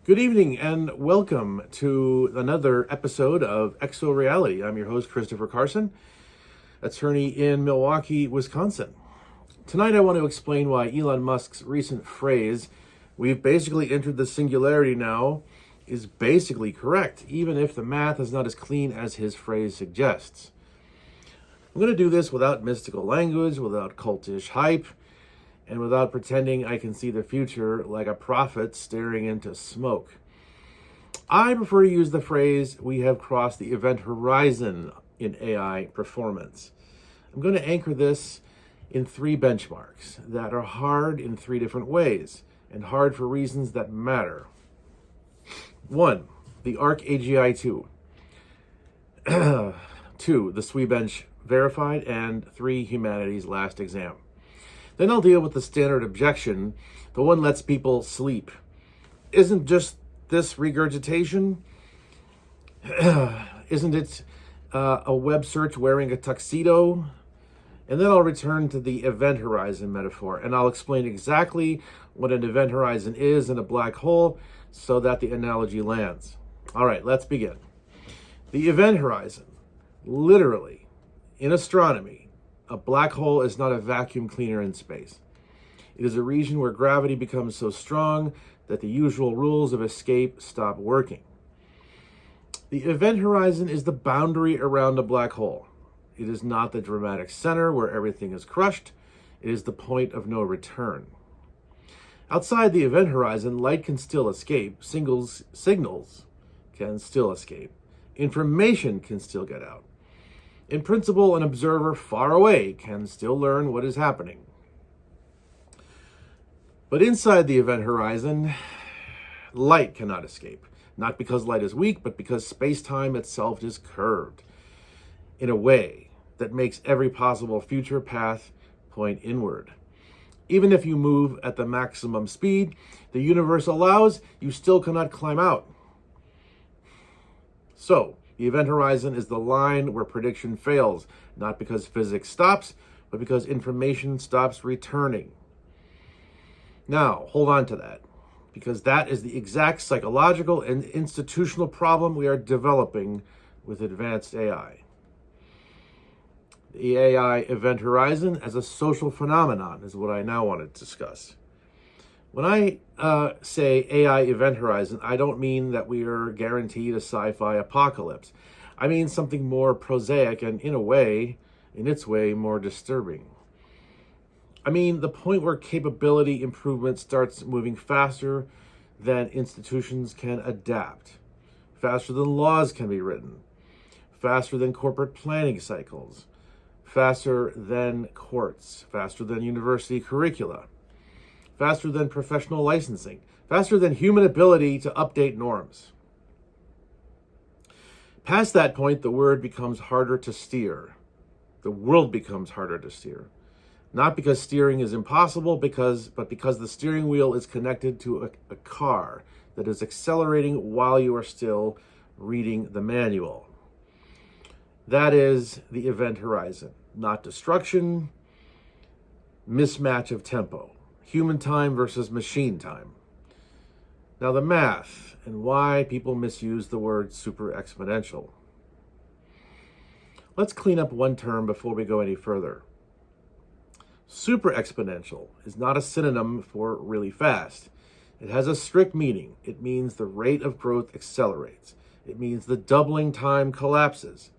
Good evening and welcome to another episode of Exo Reality. I'm your host, Christopher Carson, attorney in Milwaukee, Wisconsin. Tonight I want to explain why Elon Musk's recent phrase, "we've basically entered the singularity now," is basically correct, even if the math is not as clean as his phrase suggests. I'm going to do this without mystical language, without cultish hype, and without pretending I can see the future like a prophet staring into smoke. I prefer to use the phrase, "we have crossed the event horizon in AI performance." I'm going to anchor this in three benchmarks that are hard in three different ways, and hard for reasons that matter. One, the ARC AGI 2. Two, the SWE bench verified, and three, humanity's last exam. Then I'll deal with the standard objection, the one lets people sleep. Isn't just this regurgitation? Isn't it a web search wearing a tuxedo? And then I'll return to the event horizon metaphor, and I'll explain exactly what an event horizon is in a black hole so that the analogy lands. All right, let's begin. The event horizon, literally, in astronomy, a black hole is not a vacuum cleaner in space. It is a region where gravity becomes so strong that the usual rules of escape stop working. The event horizon is the boundary around a black hole. It is not the dramatic center where everything is crushed. It is the point of no return. Outside the event horizon, light can still escape. Signals can still escape. Information can still get out. In principle, an observer far away can still learn what is happening. But inside the event horizon, light cannot escape. Not because light is weak, but because space-time itself is curved in a way that makes every possible future path point inward. Even if you move at the maximum speed the universe allows, you still cannot climb out. So, the event horizon is the line where prediction fails, not because physics stops, but because information stops returning. Now, hold on to that, because that is the exact psychological and institutional problem we are developing with advanced AI. The AI event horizon as a social phenomenon is what I now want to discuss. When I say AI event horizon, I don't mean that we are guaranteed a sci-fi apocalypse. I mean something more prosaic and, in its way, more disturbing. I mean the point where capability improvement starts moving faster than institutions can adapt, faster than laws can be written, faster than corporate planning cycles, faster than courts, faster than university curricula, faster than professional licensing, faster than human ability to update norms. Past that point, the world becomes harder to steer. The world becomes harder to steer. Not because steering is impossible, but because the steering wheel is connected to a car that is accelerating while you are still reading the manual. That is the event horizon, not destruction, mismatch of tempo. Human time versus machine time. Now the math and why people misuse the word super exponential. Let's clean up one term before we go any further. Super exponential is not a synonym for really fast. It has a strict meaning. It means the rate of growth accelerates. It means the doubling time collapses.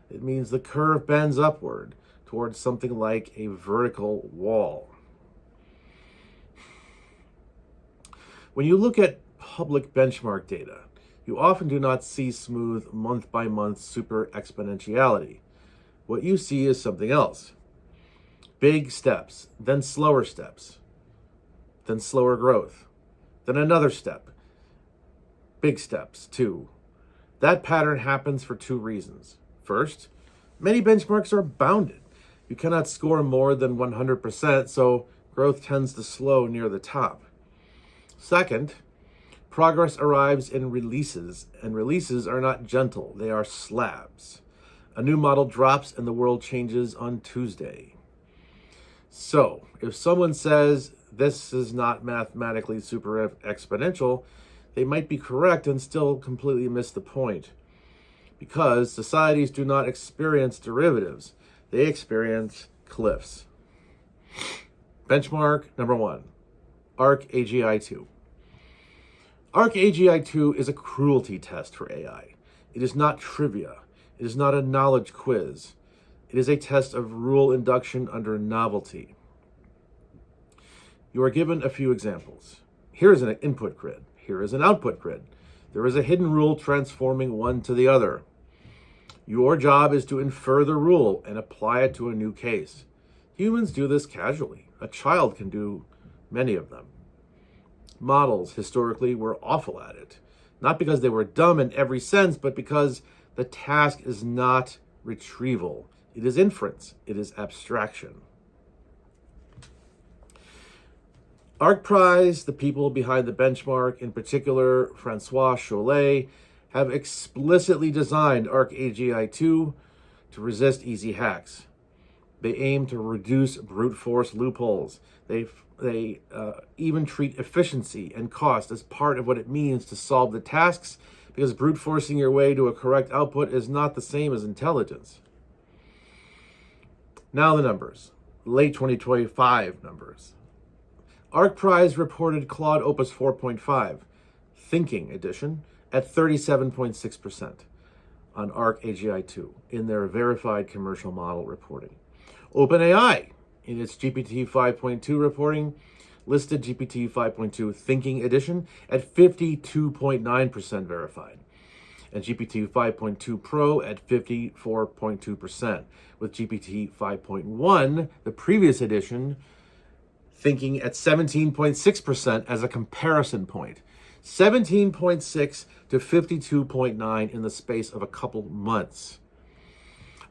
It means the curve bends upward towards something like a vertical wall. When you look at public benchmark data, you often do not see smooth month-by-month super exponentiality. What you see is something else. Big steps, then slower steps, then slower growth, then another step. Big steps, too. That pattern happens for two reasons. First, many benchmarks are bounded. You cannot score more than 100%, so growth tends to slow near the top. Second, progress arrives in releases, and releases are not gentle, they are slabs. A new model drops and the world changes on Tuesday. So, if someone says this is not mathematically super exponential, they might be correct and still completely miss the point. Because societies do not experience derivatives, they experience cliffs. Benchmark number 1, ARC-AGI-2. ARC-AGI-2 is a cruelty test for AI. It is not trivia. It is not a knowledge quiz. It is a test of rule induction under novelty. You are given a few examples. Here is an input grid. Here is an output grid. There is a hidden rule transforming one to the other. Your job is to infer the rule and apply it to a new case. Humans do this casually. A child can do many of them. Models, historically, were awful at it. Not because they were dumb in every sense, but because the task is not retrieval. It is inference. It is abstraction. ARC Prize, the people behind the benchmark, in particular Francois Chollet, have explicitly designed ARC-AGI-2 to resist easy hacks. They aim to reduce brute force loopholes. They even treat efficiency and cost as part of what it means to solve the tasks, because brute forcing your way to a correct output is not the same as intelligence. Now the numbers. Late 2025 numbers. ARC Prize reported Claude Opus 4.5, Thinking Edition, at 37.6% on ARC-AGI-2 in their verified commercial model reporting. OpenAI, in its GPT 5.2 reporting, listed GPT 5.2 Thinking Edition at 52.9% verified, and GPT 5.2 Pro at 54.2%, with GPT 5.1, the previous edition, Thinking at 17.6% as a comparison point. 17.6 to 52.9 in the space of a couple months,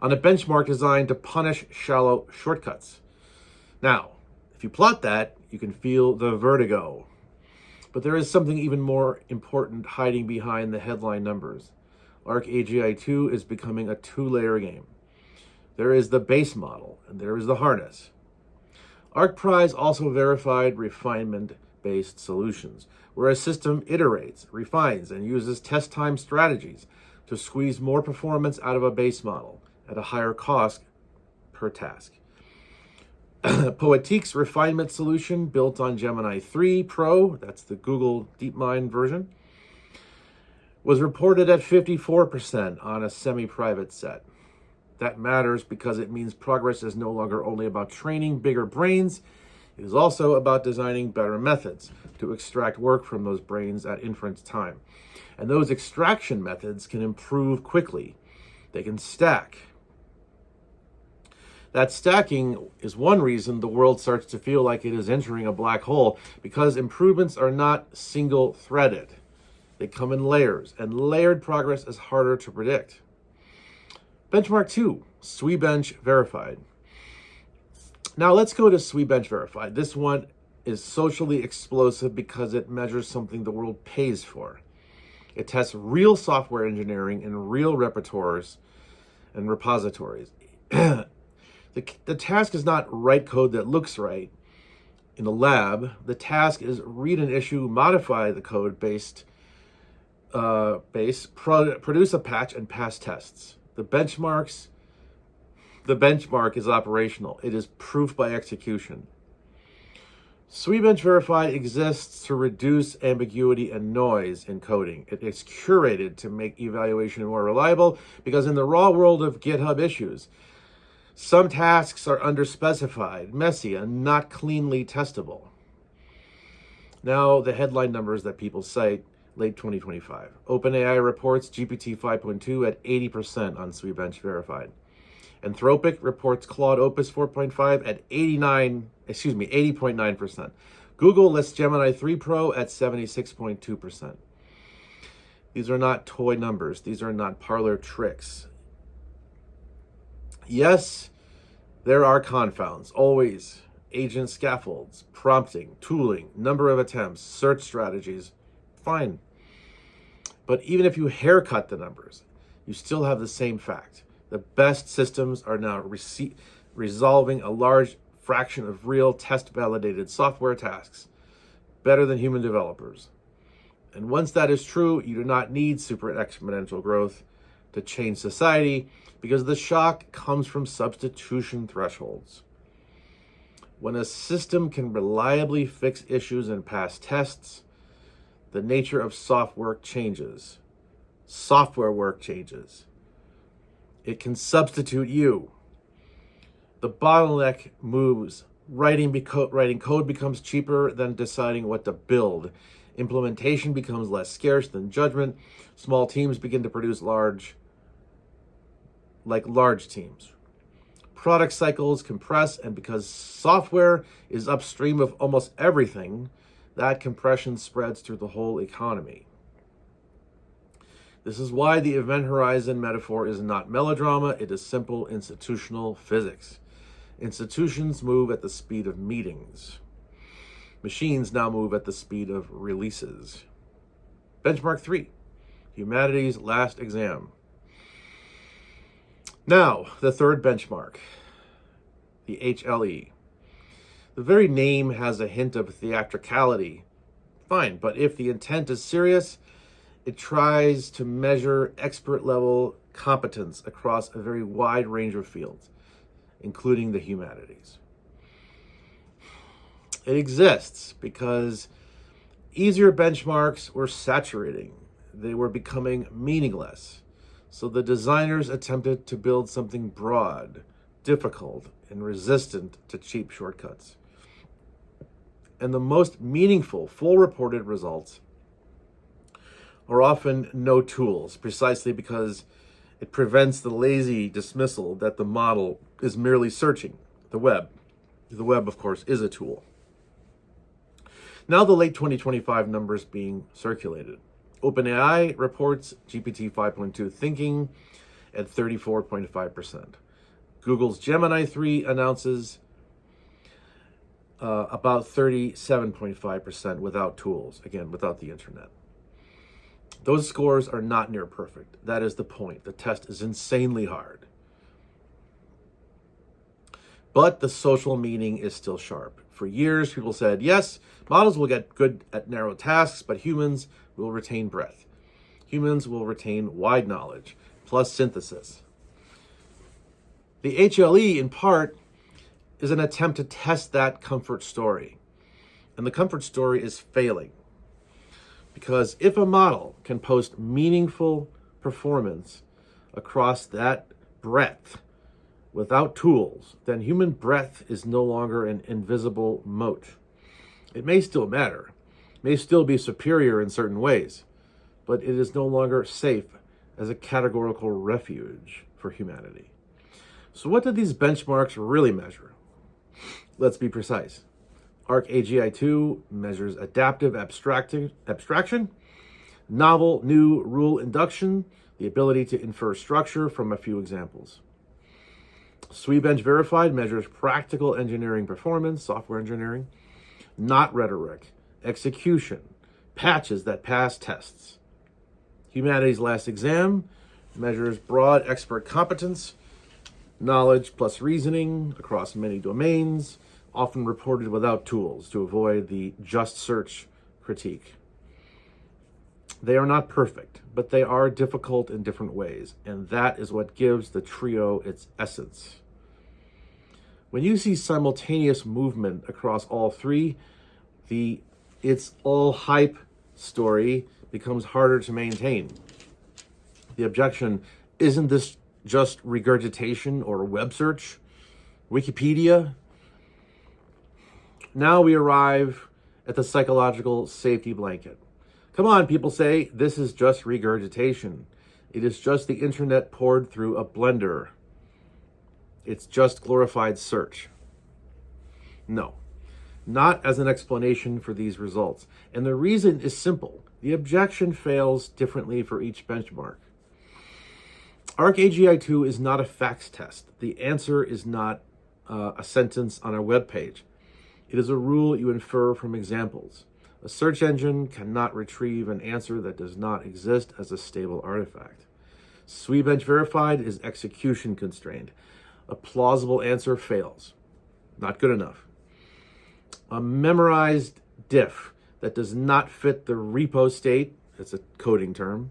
on a benchmark designed to punish shallow shortcuts. Now, if you plot that, you can feel the vertigo. But there is something even more important hiding behind the headline numbers. ARC-AGI-2 is becoming a two-layer game. There is the base model, and there is the harness. ARC Prize also verified refinement-based solutions, where a system iterates, refines, and uses test time strategies to squeeze more performance out of a base model at a higher cost per task. Poetique's refinement solution, built on Gemini 3 Pro, that's the Google DeepMind version, was reported at 54% on a semi-private set. That matters because it means progress is no longer only about training bigger brains. It is also about designing better methods to extract work from those brains at inference time. And those extraction methods can improve quickly. They can stack. That stacking is one reason the world starts to feel like it is entering a black hole, because improvements are not single-threaded. They come in layers, and layered progress is harder to predict. Benchmark 2, SWE-bench verified. Now let's go to SWE-bench verified. This one is socially explosive because it measures something the world pays for. It tests real software engineering in real repertoires and repositories. The task is not write code that looks right in a lab. The task is read an issue, modify the code base, produce a patch, and pass tests. The benchmark is operational. It is proof by execution. SWE-bench verified exists to reduce ambiguity and noise in coding. It is curated to make evaluation more reliable, because in the raw world of GitHub issues, some tasks are underspecified, messy, and not cleanly testable. Now, the headline numbers that people cite, late 2025. OpenAI reports GPT 5.2 at 80% on SWE-bench verified. Anthropic reports Claude Opus 4.5 at 80.9%. Google lists Gemini 3 Pro at 76.2%. These are not toy numbers. These are not parlor tricks. Yes, there are confounds, always. Agent scaffolds, prompting, tooling, number of attempts, search strategies. Fine. But even if you haircut the numbers, you still have the same fact. The best systems are now resolving a large fraction of real test-validated software tasks better than human developers. And once that is true, you do not need super exponential growth to change society, because the shock comes from substitution thresholds. When a system can reliably fix issues and pass tests, the nature of software work changes. Software work changes. It can substitute you. The bottleneck moves. Writing code becomes cheaper than deciding what to build. Implementation becomes less scarce than judgment. Small teams begin to produce large teams. Product cycles compress, and because software is upstream of almost everything, that compression spreads through the whole economy. This is why the event horizon metaphor is not melodrama, it is simple institutional physics. Institutions move at the speed of meetings. Machines now move at the speed of releases. Benchmark 3, humanity's last exam. Now, the third benchmark, the HLE. The very name has a hint of theatricality. Fine, but if the intent is serious, it tries to measure expert-level competence across a very wide range of fields, including the humanities. It exists because easier benchmarks were saturating. They were becoming meaningless. So the designers attempted to build something broad, difficult, and resistant to cheap shortcuts. And the most meaningful, full reported results are often no tools, precisely because it prevents the lazy dismissal that the model is merely searching the web. The web, of course, is a tool. Now the late 2025 numbers being circulated. OpenAI reports GPT 5.2 thinking at 34.5%. Google's Gemini 3 announces about 37.5% without tools, again, without the internet. Those scores are not near perfect. That is the point. The test is insanely hard. But the social meaning is still sharp. For years, people said, yes, models will get good at narrow tasks, but humans will retain breadth. Humans will retain wide knowledge, plus synthesis. The HLE, in part, is an attempt to test that comfort story. And the comfort story is failing. Because if a model can post meaningful performance across that breadth without tools, then human breadth is no longer an invisible moat. It may still matter, may still be superior in certain ways, but it is no longer safe as a categorical refuge for humanity. So what do these benchmarks really measure? Let's be precise. ArcAGI2 measures adaptive abstraction, novel new rule induction, the ability to infer structure from a few examples. SWE-bench verified measures practical engineering performance, software engineering, not rhetoric, execution, patches that pass tests. Humanity's last exam measures broad expert competence, knowledge plus reasoning across many domains, often reported without tools to avoid the just search critique. They are not perfect, but they are difficult in different ways, and that is what gives the trio its essence. When you see simultaneous movement across all three, the it's all hype story becomes harder to maintain. The objection, isn't this just regurgitation or web search? Wikipedia? Now we arrive at the psychological safety blanket. Come on, people say, this is just regurgitation. It is just the internet poured through a blender. It's just glorified search. No, not as an explanation for these results. And the reason is simple. The objection fails differently for each benchmark. ArcAGI2 is not a facts test. The answer is not a sentence on a web page. It is a rule you infer from examples. A search engine cannot retrieve an answer that does not exist as a stable artifact. SWE-bench verified is execution constrained. A plausible answer fails. Not good enough. A memorized diff that does not fit the repo state, it's a coding term,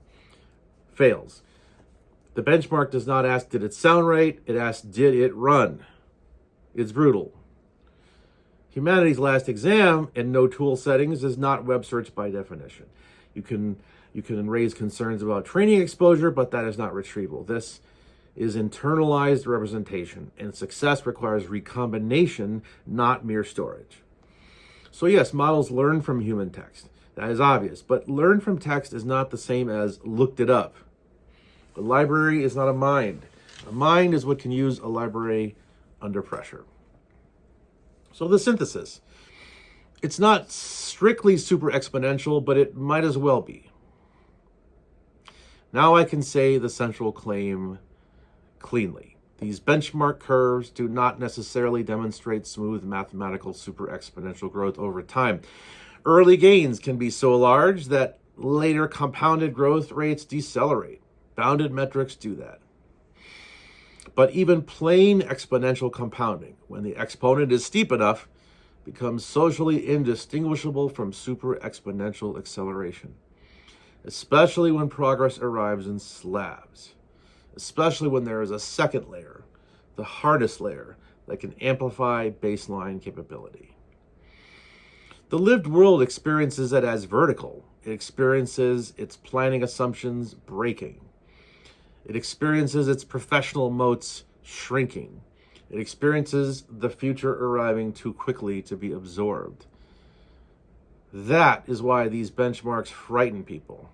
fails. The benchmark does not ask, did it sound right? It asks, did it run? It's brutal. Humanity's last exam in no tool settings is not web search by definition. You can raise concerns about training exposure, but that is not retrieval. This is internalized representation, and success requires recombination, not mere storage. So yes, models learn from human text. That is obvious, but learn from text is not the same as looked it up. A library is not a mind. A mind is what can use a library under pressure. So the synthesis. It's not strictly super exponential, but it might as well be. Now I can say the central claim cleanly. These benchmark curves do not necessarily demonstrate smooth mathematical super exponential growth over time. Early gains can be so large that later compounded growth rates decelerate. Bounded metrics do that. But even plain exponential compounding, when the exponent is steep enough, becomes socially indistinguishable from super exponential acceleration, especially when progress arrives in slabs, especially when there is a second layer, the hardest layer, that can amplify baseline capability. The lived world experiences it as vertical. It experiences its planning assumptions breaking. It experiences its professional moats shrinking. It experiences the future arriving too quickly to be absorbed. That is why these benchmarks frighten people.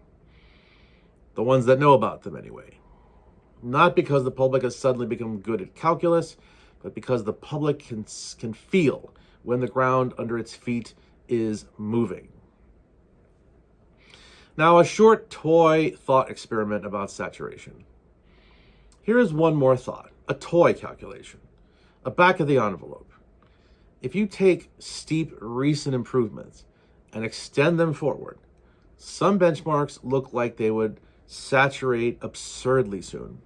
The ones that know about them anyway. Not because the public has suddenly become good at calculus, but because the public can feel when the ground under its feet is moving. Now, a short toy thought experiment about saturation. Here is one more thought, a toy calculation, a back of the envelope. If you take steep recent improvements and extend them forward, some benchmarks look like they would saturate absurdly soon,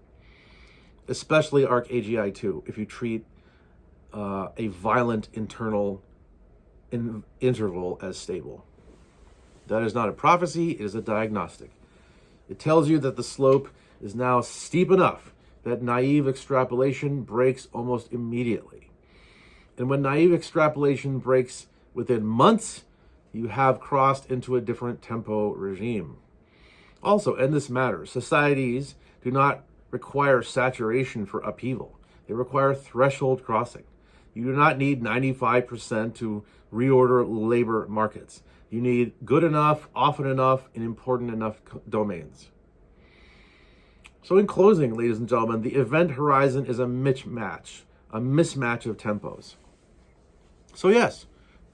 especially ArcAGI2 if you treat a violent internal interval as stable. That is not a prophecy, it is a diagnostic. It tells you that the slope is now steep enough that naive extrapolation breaks almost immediately. And when naive extrapolation breaks within months, you have crossed into a different tempo regime. Also, and this matters, societies do not require saturation for upheaval. They require threshold crossing. You do not need 95% to reorder labor markets. You need good enough, often enough, in important enough domains. So in closing, ladies and gentlemen, the event horizon is a mismatch of tempos. So yes,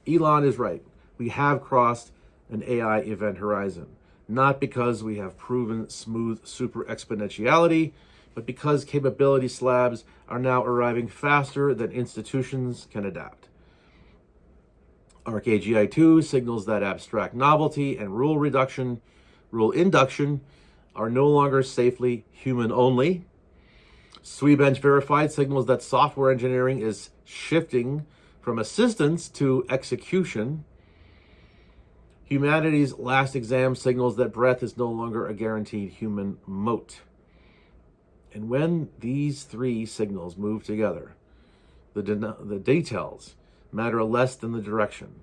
Elon is right. We have crossed an AI event horizon, not because we have proven smooth super exponentiality, but because capability slabs are now arriving faster than institutions can adapt. ArcAGI2 signals that abstract novelty and rule induction are no longer safely human only. SWE-bench verified signals that software engineering is shifting from assistance to execution. Humanity's last exam signals that breadth is no longer a guaranteed human moat. And when these three signals move together, the details matter less than the direction.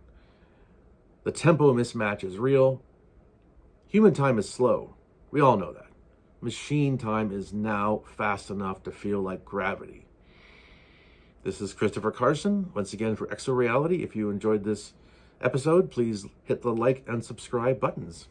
The tempo mismatch is real. Human time is slow. We all know that. Machine time is now fast enough to feel like gravity. This is Christopher Carson, once again for ExoReality. If you enjoyed this episode, please hit the like and subscribe buttons.